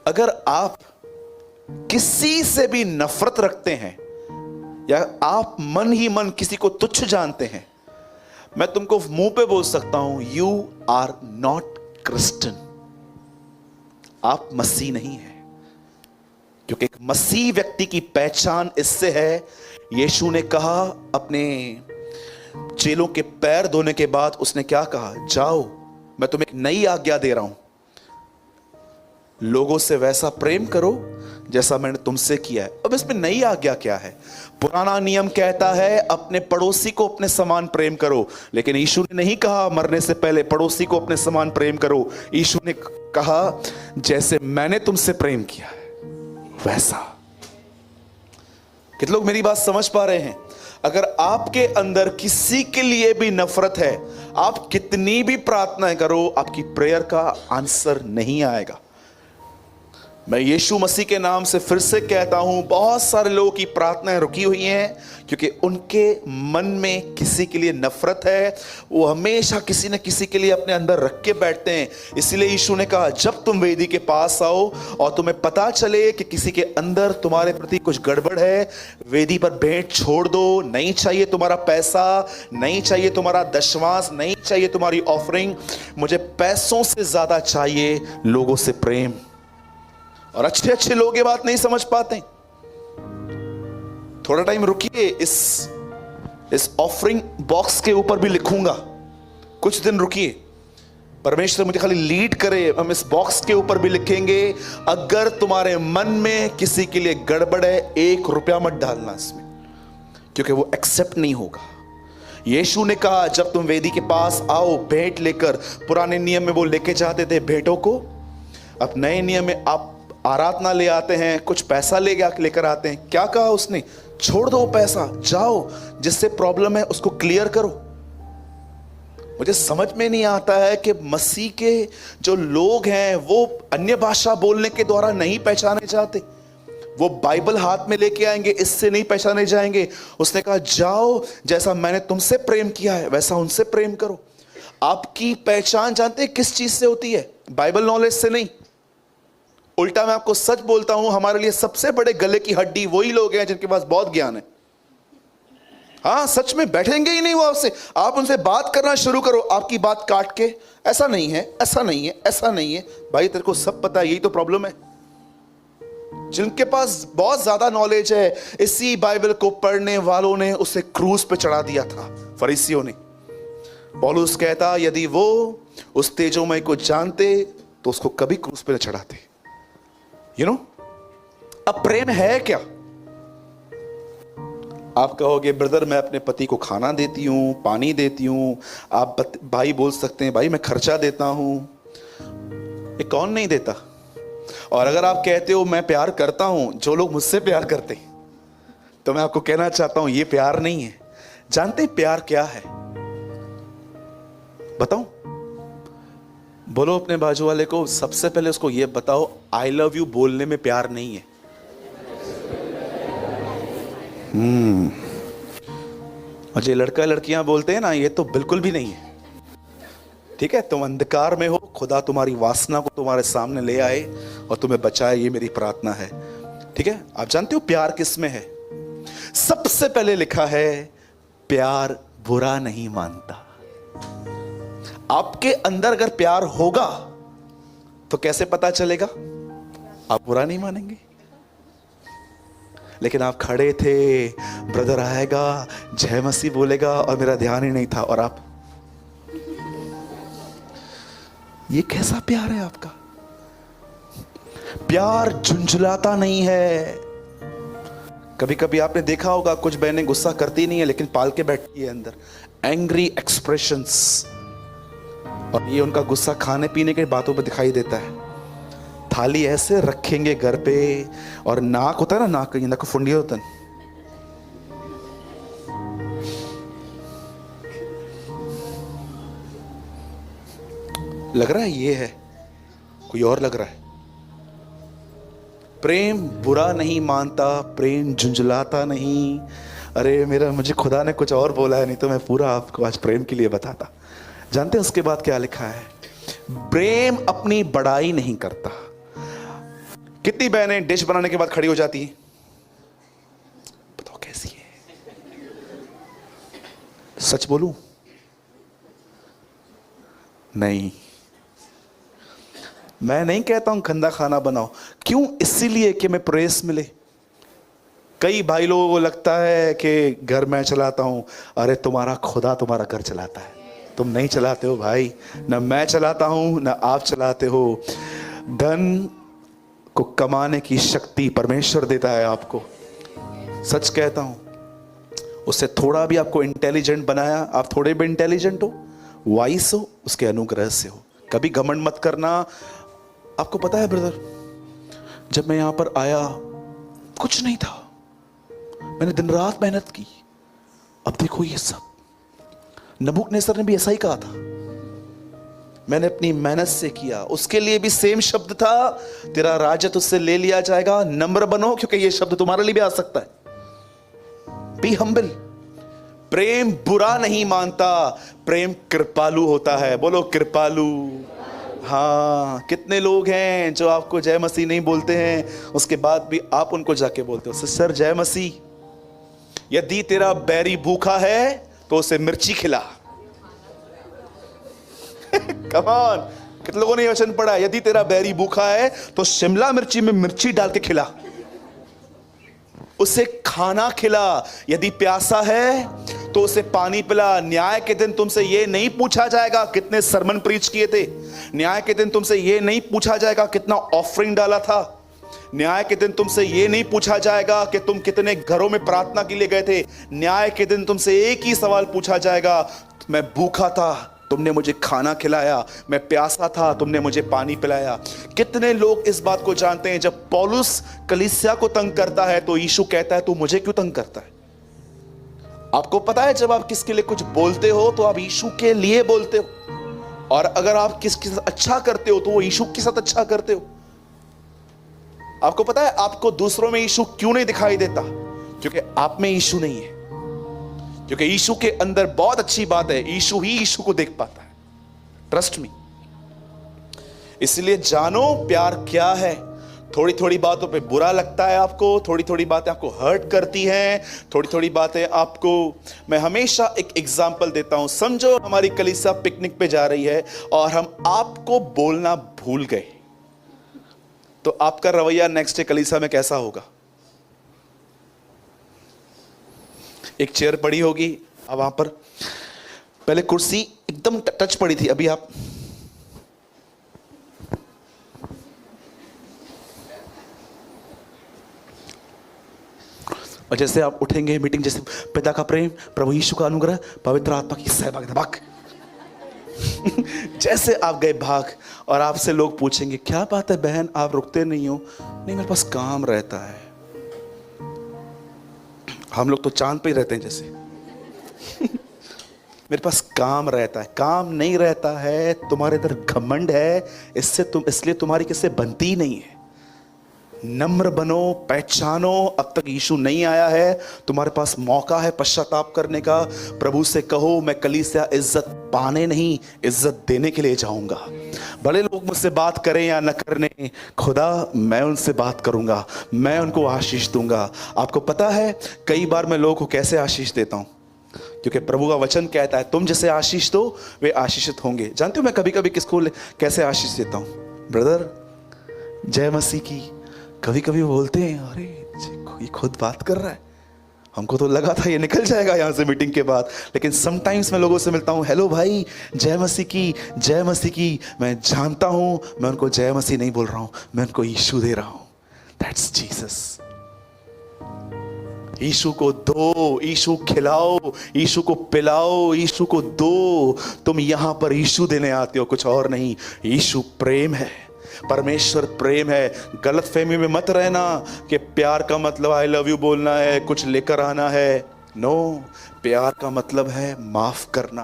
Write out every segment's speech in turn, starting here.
अगर आप किसी से भी नफरत रखते हैं या आप मन ही मन किसी को तुच्छ जानते हैं, मैं तुमको मुंह पे बोल सकता हूं, यू आर नॉट क्रिश्चियन। आप मसीह नहीं है। क्योंकि एक मसीह व्यक्ति की पहचान इससे है, यीशु ने कहा अपने चेलों के पैर धोने के बाद उसने क्या कहा, जाओ मैं तुम्हें एक नई आज्ञा दे रहा हूं, लोगों से वैसा प्रेम करो जैसा मैंने तुमसे किया है। अब इसमें नई आज्ञा क्या है? पुराना नियम कहता है अपने पड़ोसी को अपने समान प्रेम करो, लेकिन यीशु ने नहीं कहा मरने से पहले पड़ोसी को अपने समान प्रेम करो। यीशु ने कहा जैसे मैंने तुमसे प्रेम किया है वैसा। कितने लोग मेरी बात समझ पा रहे हैं? अगर आपके अंदर किसी के लिए भी नफरत है, आप कितनी भी प्रार्थनाएं करो, आपकी प्रेयर का आंसर नहीं आएगा। मैं यीशु मसीह के नाम से फिर से कहता हूं, बहुत सारे लोगों की प्रार्थनाएं रुकी हुई हैं क्योंकि उनके मन में किसी के लिए नफरत है। वो हमेशा किसी न किसी के लिए अपने अंदर रख के बैठते हैं। इसलिए यीशु ने कहा जब तुम वेदी के पास आओ और तुम्हें पता चले कि किसी के अंदर तुम्हारे प्रति कुछ गड़बड़ है, वेदी पर भेंट छोड़ दो। नहीं चाहिए तुम्हारा पैसा, नहीं चाहिए तुम्हारा दशमांश, नहीं चाहिए तुम्हारी ऑफरिंग। मुझे पैसों से ज्यादा चाहिए लोगों से प्रेम। और अच्छे अच्छे लोग ये बात नहीं समझ पाते। थोड़ा टाइम रुकिए, इस ऑफरिंग बॉक्स के ऊपर भी लिखूंगा, कुछ दिन रुकिए, परमेश्वर मुझे खाली लीड करे। हम इस बॉक्स के ऊपर भी लिखेंगे, अगर तुम्हारे मन में किसी के लिए गड़बड़ है, 1 रुपया मत डालना इसमें, क्योंकि वो एक्सेप्ट नहीं होगा। यीशु ने कहा जब तुम वेदी के पास आओ भेंट लेकर, पुराने नियम में वो लेके जाते थे भेंटों को, अब नए नियम में आप आराधना ले आते हैं, कुछ पैसा लेकर आते हैं। क्या कहा उसने? छोड़ दो पैसा, जाओ जिससे प्रॉब्लम है उसको क्लियर करो। मुझे समझ में नहीं आता है कि मसीह के जो लोग हैं वो अन्य भाषा बोलने के द्वारा नहीं पहचाने जाते। वो बाइबल हाथ में लेके आएंगे, इससे नहीं पहचाने जाएंगे। उसने कहा जाओ जैसा मैंने तुमसे प्रेम किया है वैसा उनसे प्रेम करो। आपकी पहचान जानते हैं किस चीज से होती है? बाइबल नॉलेज से नहीं। उल्टा मैं आपको सच बोलता हूं, हमारे लिए सबसे बड़े गले की हड्डी वही लोग हैं जिनके पास बहुत ज्ञान है। हाँ, सच में बैठेंगे ही नहीं वो आपसे। आप उनसे बात करना शुरू करो, आपकी बात काट के ऐसा नहीं है, ऐसा नहीं है, ऐसा नहीं है। भाई तेरे को सब पता है, यही तो प्रॉब्लम है। जिनके पास बहुत ज्यादा नॉलेज है, इसी बाइबल को पढ़ने वालों ने उसे क्रूस पे चढ़ा दिया था, फरीसियों ने। पौलुस कहता यदि वो उस तेजोमय को जानते तो उसको कभी क्रूस पे न चढ़ाते। अब प्रेम है क्या? आप कहोगे ब्रदर मैं अपने पति को खाना देती हूं, पानी देती हूं। आप भाई बोल सकते हैं भाई मैं खर्चा देता हूं। ये कौन नहीं देता? और अगर आप कहते हो मैं प्यार करता हूं, जो लोग मुझसे प्यार करते हैं, तो मैं आपको कहना चाहता हूं ये प्यार नहीं है। जानते हैं प्यार क्या है? बताऊं? बोलो अपने बाजू वाले को, सबसे पहले उसको ये बताओ, आई लव यू बोलने में प्यार नहीं है। और जो लड़का लड़कियां बोलते हैं ना, ये तो बिल्कुल भी नहीं है। ठीक है, तुम अंधकार में हो, खुदा तुम्हारी वासना को तुम्हारे सामने ले आए और तुम्हें बचाए, ये मेरी प्रार्थना है। ठीक है, आप जानते हो प्यार किस में है? सबसे पहले लिखा है प्यार बुरा नहीं मानता। आपके अंदर अगर प्यार होगा तो कैसे पता चलेगा? आप बुरा नहीं मानेंगे। लेकिन आप खड़े थे, ब्रदर आएगा, जय मसीह बोलेगा और मेरा ध्यान ही नहीं था, और आप, ये कैसा प्यार है आपका? प्यार झुंझुलाता नहीं है। कभी कभी आपने देखा होगा कुछ बहनें गुस्सा करती नहीं है लेकिन पाल के बैठती है अंदर, एंग्री एक्सप्रेशंस। और ये उनका गुस्सा खाने पीने के बातों पे दिखाई देता है। थाली ऐसे रखेंगे घर पे, और नाक होता है ना, नाक फुंडी होता है, लग रहा है ये है, कोई और लग रहा है। प्रेम बुरा नहीं मानता, प्रेम झुंझलाता नहीं। अरे मुझे खुदा ने कुछ और बोला है, नहीं तो मैं पूरा आपको आज प्रेम के लिए बताता। जानते हैं उसके बाद क्या लिखा है? प्रेम अपनी बड़ाई नहीं करता। कितनी बहनें डिश बनाने के बाद खड़ी हो जाती हैं? बताओ कैसी है? सच बोलूं? नहीं, मैं नहीं कहता हूं गंदा खाना बनाओ। क्यों? इसीलिए कि मैं प्रेस मिले। कई भाई लोगों को लगता है कि घर मैं चलाता हूं। अरे तुम्हारा खुदा तुम्हारा घर चलाता है, तुम नहीं चलाते हो भाई। ना मैं चलाता हूं ना आप चलाते हो। धन को कमाने की शक्ति परमेश्वर देता है आपको। सच कहता हूं, उससे थोड़ा भी आपको इंटेलिजेंट बनाया, आप थोड़े भी इंटेलिजेंट हो, वाइस हो, उसके अनुग्रह से हो। कभी घमंड मत करना। आपको पता है ब्रदर, जब मैं यहां पर आया कुछ नहीं था, मैंने दिन रात मेहनत की, अब देखो ये सब। नबूकदनेस्सर ने भी ऐसा ही कहा था, मैंने अपनी मेहनत से किया। उसके लिए भी सेम शब्द था, तेरा राज्य तुझसे ले लिया जाएगा। नम्र बनो, क्योंकि ये शब्द तुम्हारे लिए भी आ सकता है। Be humble. प्रेम बुरा नहीं मानता, प्रेम कृपालु होता है। बोलो कृपालु। हाँ, कितने लोग हैं जो आपको जय मसीह नहीं बोलते हैं, उसके बाद भी आप उनको जाके बोलते हो सिस्टर जय मसीह। यदि तेरा बैरी भूखा है तो उसे मिर्ची खिला। कम ऑन, कितने लोगों ने ये वचन पढ़ा? यदि तेरा बैरी भूखा है तो शिमला मिर्ची में मिर्ची डाल के खिला, उसे खाना खिला। यदि प्यासा है तो उसे पानी पिला। न्याय के दिन तुमसे यह नहीं पूछा जाएगा कितने सरमन प्रीच किए थे। न्याय के दिन तुमसे यह नहीं पूछा जाएगा कितना ऑफरिंग डाला था। न्याय के दिन तुमसे यह नहीं पूछा जाएगा कि तुम कितने घरों में प्रार्थना के लिए गए थे। न्याय के दिन तुमसे एक ही सवाल पूछा जाएगा, मैं भूखा था तुमने मुझे खाना खिलाया, मैं प्यासा था तुमने मुझे पानी पिलाया। कितने लोग इस बात को जानते हैं, जब पौलुस कलीसिया को तंग करता है तो यीशु कहता है तू मुझे क्यों तंग करता है? आपको पता है, जब आप किसके लिए कुछ बोलते हो तो आप यीशु के लिए बोलते हो, और अगर आप किसके साथ अच्छा करते हो तो वो यीशु के साथ अच्छा करते हो। आपको पता है आपको दूसरों में यीशु क्यों नहीं दिखाई देता? क्योंकि आप में यीशु नहीं है। क्योंकि यीशु के अंदर बहुत अच्छी बात है, यीशु ही यीशु को देख पाता है। Trust me. इसलिए जानो प्यार क्या है। थोड़ी थोड़ी बातों पे बुरा लगता है आपको, थोड़ी थोड़ी बातें आपको हर्ट करती हैं, थोड़ी थोड़ी बातें आपको। मैं हमेशा एक एग्जांपल देता हूं। समझो हमारी कलीसिया पिकनिक पे जा रही है और हम आपको बोलना भूल गए, तो आपका रवैया नेक्स्ट डे कलीसिया में कैसा होगा? एक चेयर पड़ी होगी, अब वहां पर पहले कुर्सी एकदम टच पड़ी थी, अभी आप और जैसे आप उठेंगे मीटिंग, जैसे पिता का प्रेम, प्रभु यीशु का अनुग्रह, पवित्र आत्मा की सहभागिता, भाग। जैसे आप गए भाग, और आपसे लोग पूछेंगे क्या बात है बहन आप रुकते नहीं हो? नहीं, मेरे पास काम रहता है। हम लोग तो चांद पे ही रहते हैं जैसे। मेरे पास काम रहता है। काम नहीं रहता है, तुम्हारे इधर घमंड है, इसलिए तुम्हारी किससे बनती ही नहीं है। नम्र बनो, पहचानो अब तक यीशु नहीं आया है, तुम्हारे पास मौका है पश्चाताप करने का। प्रभु से कहो मैं कलीसिया इज्जत पाने नहीं, इज्जत देने के लिए जाऊंगा। भले लोग मुझसे बात करें या न करने, खुदा मैं उनसे बात करूंगा, मैं उनको आशीष दूंगा। आपको पता है कई बार मैं लोगों को कैसे आशीष देता हूं? क्योंकि प्रभु का वचन कहता है तुम जैसे आशीष दो वे आशीषित होंगे। जानते हो मैं कभी कभी किसको कैसे आशीष देता हूं? ब्रदर जय मसीह की। कभी कभी बोलते हैं अरे ये खुद बात कर रहा है, हमको तो लगा था ये निकल जाएगा यहाँ से मीटिंग के बाद। लेकिन समटाइम्स मैं लोगों से मिलता हूँ, हेलो भाई जय मसीह की, जय मसीह की। मैं जानता हूँ मैं उनको जय मसीह नहीं बोल रहा हूँ, मैं उनको यीशु दे रहा हूँ। That's Jesus. यीशु को दो, यीशु खिलाओ, यीशु को पिलाओ, यीशु को दो। तुम यहां पर यीशु देने आते हो, कुछ और नहीं। यीशु प्रेम है, परमेश्वर प्रेम है। गलत फहमी में मत रहना कि प्यार का मतलब आई लव यू बोलना है, कुछ लेकर आना है। नो, प्यार का मतलब है माफ करना,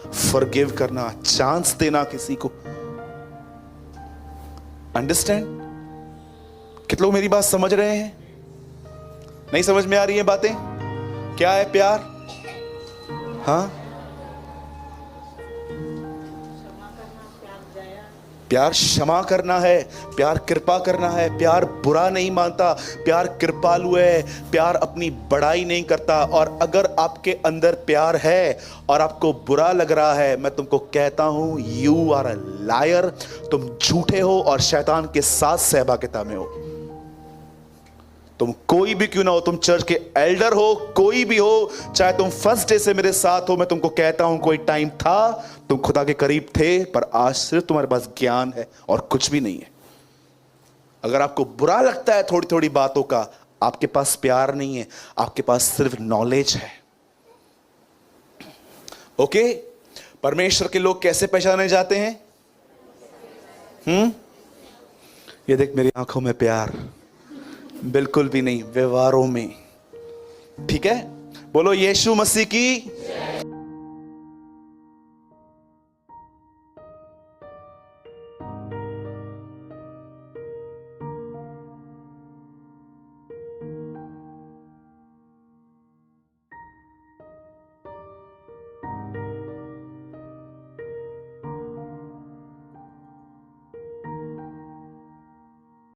फॉरगिव करना, चांस देना किसी को। अंडरस्टैंड? कितने लोग मेरी बात समझ रहे हैं? नहीं समझ में आ रही है बातें? क्या है प्यार? हाँ, प्यार क्षमा करना है, प्यार कृपा करना है, प्यार बुरा नहीं मानता, प्यार कृपालु है, प्यार अपनी बड़ाई नहीं करता। और अगर आपके अंदर प्यार है और आपको बुरा लग रहा है, मैं तुमको कहता हूं यू आर अ लायर, तुम झूठे हो और शैतान के साथ सहभागिता में हो। तुम कोई भी क्यों ना हो, तुम चर्च के एल्डर हो, कोई भी हो, चाहे तुम फर्स्ट डे से मेरे साथ हो, मैं तुमको कहता हूं कोई टाइम था तुम खुदा के करीब थे, पर आज सिर्फ तुम्हारे पास ज्ञान है और कुछ भी नहीं है। अगर आपको बुरा लगता है थोड़ी थोड़ी बातों का, आपके पास प्यार नहीं है, आपके पास सिर्फ नॉलेज है। ओके, परमेश्वर के लोग कैसे पहचाने जाते हैं? ये देख मेरी आंखों में प्यार, बिल्कुल भी नहीं, व्यवहारों में। ठीक है, बोलो यीशु मसीह की